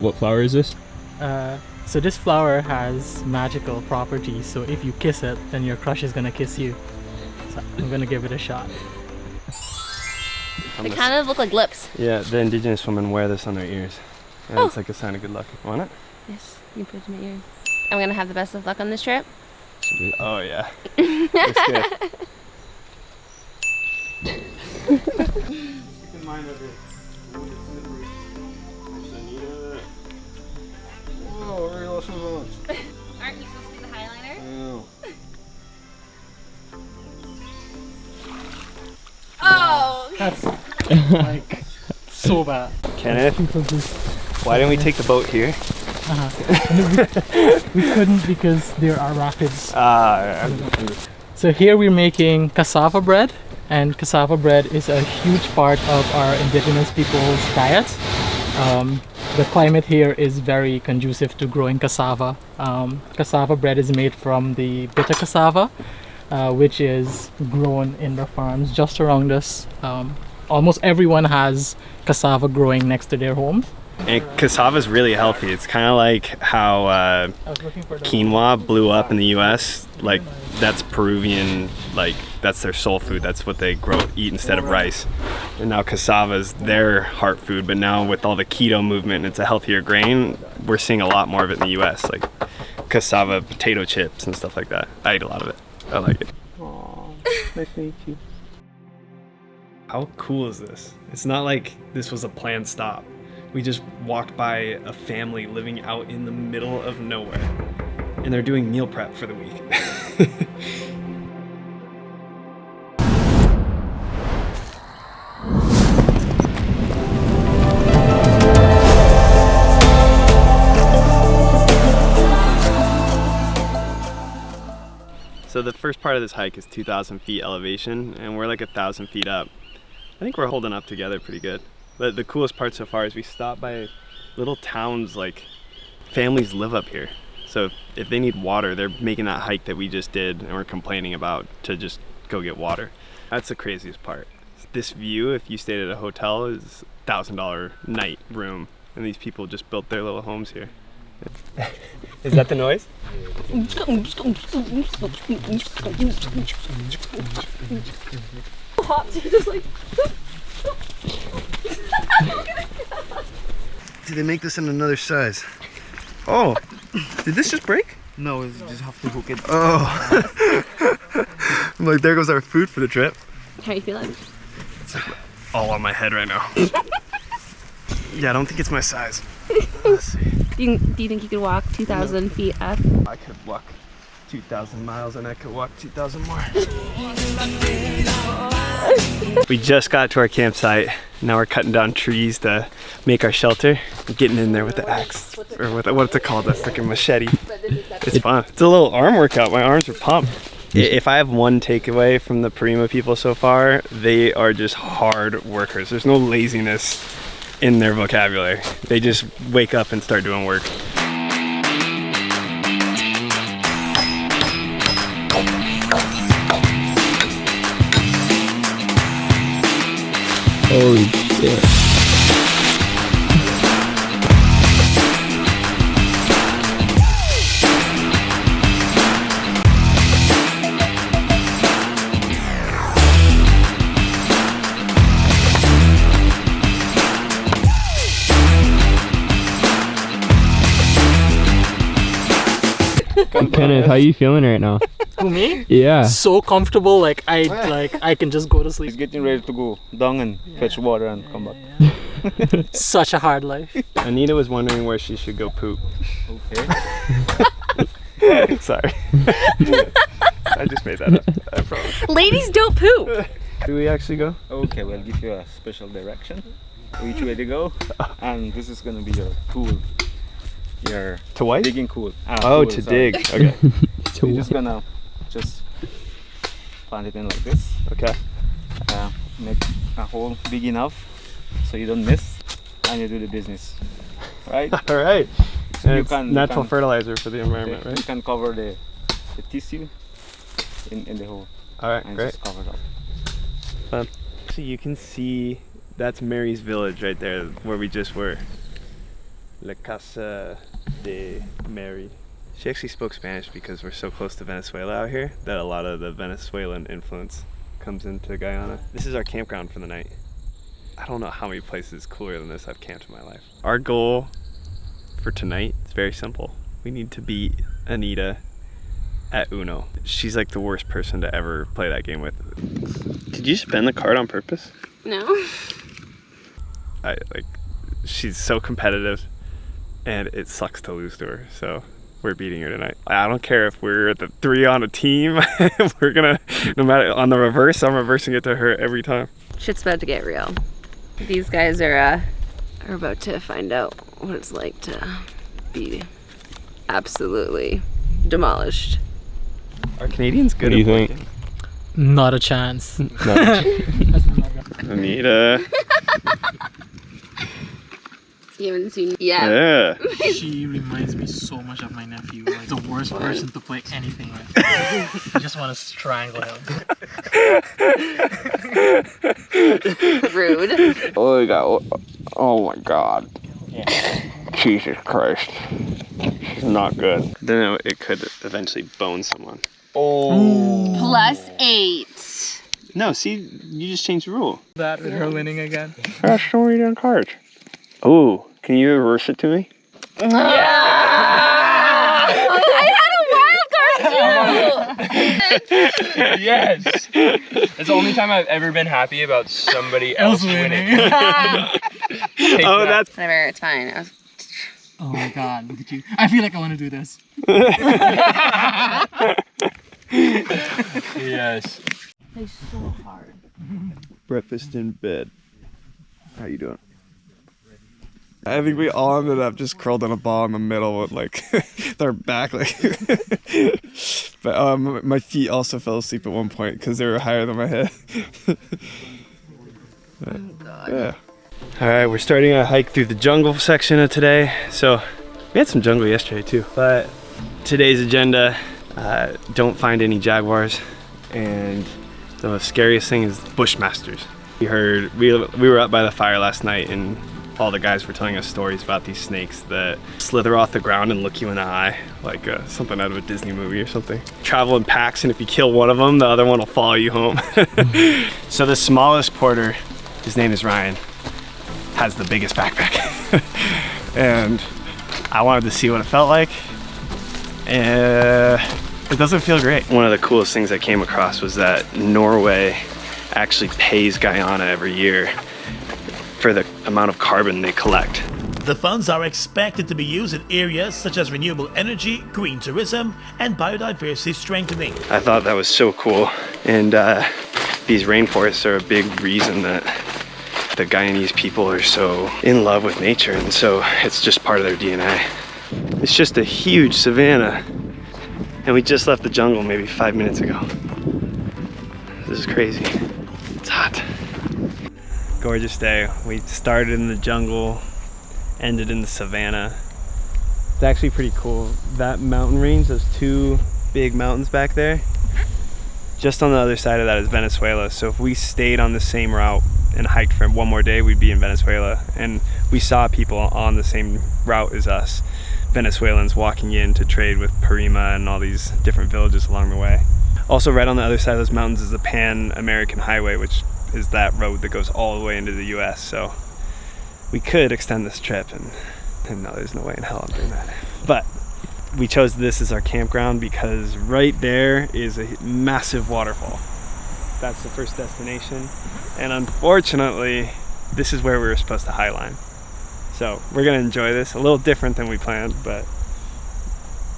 What flower is this? So this flower has magical properties, so if you kiss it, then your crush is gonna kiss you. So I'm gonna give it a shot. They kind of look like lips. Yeah, the indigenous women wear this on their ears. And it's like a sign of good luck. Want it? Yes, you put it in my ear. I'm gonna have the best of luck on this trip. Oh yeah. Looks good. Keep in mind of it. Oh, very awesome. Aren't you supposed to be the highliner? No. Oh! That's like so bad. Kenneth, why didn't we take the boat here? We couldn't because there are rapids. Ah, So here we're making cassava bread, and cassava bread is a huge part of our indigenous people's diet. The climate here is very conducive to growing cassava. Cassava bread is made from the bitter cassava, which is grown in the farms just around us. Almost everyone has cassava growing next to their homes. and cassava is really healthy. It's kind of like how quinoa blew up in the US. Like that's Peruvian, like that's their soul food. That's what they eat instead of rice. And now cassava is their heart food, but now with all the keto movement, it's a healthier grain. We're seeing a lot more of it in the US, like cassava potato chips and stuff like that. I eat a lot of it. I like it. Aww, nice to meet you. How cool is this? It's not like this was a planned stop. We just walked by a family living out in the middle of nowhere, and they're doing meal prep for the week. So the first part of this hike is 2,000 feet elevation, and we're like 1,000 feet up. I think we're holding up together pretty good. But the coolest part so far is we stopped by little towns, like families live up here. So if they need water, they're making that hike that we just did and we're complaining about to just go get water. That's the craziest part. This view, if you stayed at a hotel, is $1,000 night room. And these people just built their little homes here. Is that the noise? Just like Did they make this in another size? Oh, did this just break? No, you just have to hook it. Oh. I'm like, there goes our food for the trip. how are you feeling? It's like all on my head right now. Yeah, I don't think it's my size. Let's see. Do you think you could walk 2,000 feet up? I could walk 2,000 miles and I could walk 2,000 more. We just got to our campsite. Now we're cutting down trees to make our shelter. I'm getting in there with the axe, or what's it called, a freaking machete. It's fun. It's a little arm workout. My arms are pumped. If I have one takeaway from the Paruima people so far, they are just hard workers. There's no laziness in their vocabulary. They just wake up and start doing work. Holy shit. Kenneth, how you feeling right now? Who, me? Yeah. So comfortable, like I can just go to sleep. He's getting ready to go down and fetch water and come back. Such a hard life. Anita was wondering where she should go poop. Okay. Sorry. I just made that up. I promise. Ladies don't poop! Do we actually go? Okay, we'll give you a special direction which way to go, and this is gonna be your tool. Your To wipe? digging tool. Oh, tool, to sorry. dig. Okay. You're just gonna plant it in like this. Okay. Make a hole big enough so you don't miss, and you do the business, right? All right. So And you it's can natural fertilizer for the environment, You right? can cover the tissue in the hole All right, and great. just cover it up. Fun. So you can see that's Mary's village right there where we just were. La Casa de Mary. She actually spoke Spanish because we're so close to Venezuela out here that a lot of the Venezuelan influence comes into Guyana. This is our campground for the night. I don't know how many places cooler than this I've camped in my life. Our goal for tonight is very simple. We need to beat Anita at Uno. She's like the worst person to ever play that game with. Did you spin the card on purpose? No. She's so competitive and it sucks to lose to her, so we're beating her tonight. I don't care if we're the 3 on a team. We're gonna, no matter, on the reverse, I'm reversing it to her every time. Shit's about to get real. These guys are about to find out what it's like to be absolutely demolished. Are Canadians good What do at you think? working? Not a chance. Anita. You haven't seen yet. Yeah. She reminds me so much of my nephew. Like the worst person to play anything with. I just want to strangle him. Rude. Oh my God. Jesus Christ. She's not good. Then it could eventually bone someone. Oh. +8. No, see, you just changed the rule. That with her winning again. Gosh, don't read on cards. Oh, can you reverse it to me? I had a wild card too. Yes! It's the only time I've ever been happy about somebody else winning. Oh, that's... Whatever, it's fine. Oh my God, look at you. I feel like I want to do this. Yes. They're so hard. Breakfast in bed. How you doing? I think we all ended up just curled in a ball in the middle with like their back like but my feet also fell asleep at one point because they were higher than my head. But, Oh God. yeah. Alright, we're starting a hike through the jungle section of today. So we had some jungle yesterday too, but today's agenda, don't find any jaguars, and the scariest thing is bushmasters. We were up by the fire last night and all the guys were telling us stories about these snakes that slither off the ground and look you in the eye, like something out of a Disney movie or something. Travel in packs, and if you kill one of them, the other one will follow you home. So the smallest porter, his name is Ryan, has the biggest backpack. And I wanted to see what it felt like. It doesn't feel great. One of the coolest things I came across was that Norway actually pays Guyana every year for the amount of carbon they collect. The funds are expected to be used in areas such as renewable energy, green tourism, and biodiversity strengthening. I thought that was so cool, and these rainforests are a big reason that the Guyanese people are so in love with nature, and so it's just part of their DNA. It's just a huge savanna, and we just left the jungle maybe 5 minutes ago. This is crazy. It's hot. Gorgeous day. We started in the jungle, ended in the savannah. It's actually pretty cool. That mountain range, those 2 big mountains back there, just on the other side of that is Venezuela. So if we stayed on the same route and hiked for one more day, we'd be in Venezuela. And we saw people on the same route as us, Venezuelans walking in to trade with Paruima and all these different villages along the way. Also right on the other side of those mountains is the Pan-American Highway, which is that road that goes all the way into the US. So we could extend this trip, and no, there's no way in hell I'm doing that. But we chose this as our campground because right there is a massive waterfall. That's the first destination. And unfortunately, this is where we were supposed to highline. So we're gonna enjoy this. A little different than we planned, but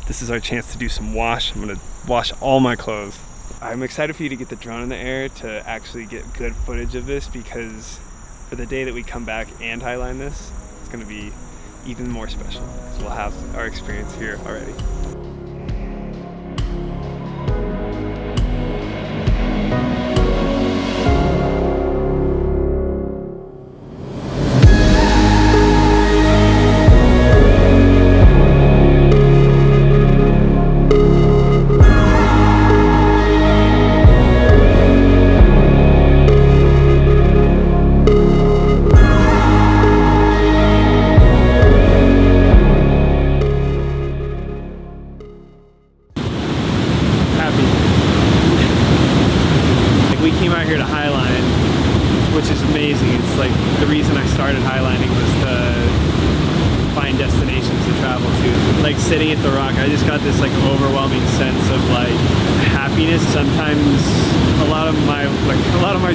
this is our chance to do some wash. I'm gonna wash all my clothes. I'm excited for you to get the drone in the air to actually get good footage of this, because for the day that we come back and highline this, it's gonna be even more special. So we'll have our experience here already. find destinations to travel to. Like sitting at the rock, I just got this like overwhelming sense of like happiness. Sometimes a lot of my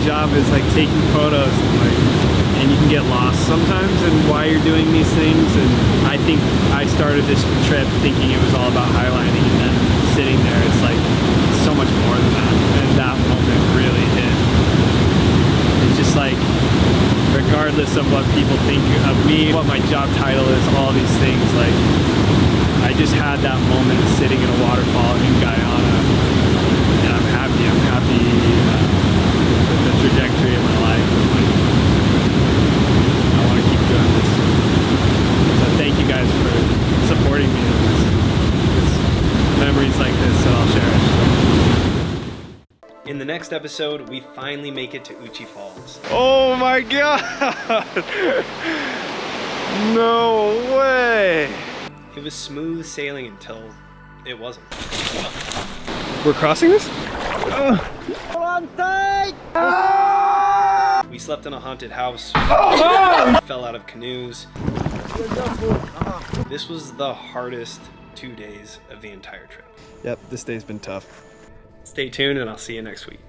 job is like taking photos and you can get lost sometimes in why you're doing these things. And I think I started this trip thinking it was all about highlighting, and then sitting there, it's like so much more than that. And that moment really hit. It's just like, regardless of what people think of me, what my job title is, all these things, like I just had that moment sitting in a waterfall in Guyana, and I'm happy with the trajectory of my life. Like, I want to keep doing this. So thank you guys for supporting me in this. It's memories like this that I'll cherish. In the next episode, we finally make it to Uchi Falls. Oh my god! No way! It was smooth sailing until it wasn't. We're crossing this? We slept in a haunted house. Fell out of canoes. This was the hardest 2 days of the entire trip. Yep, this day's been tough. Stay tuned and I'll see you next week.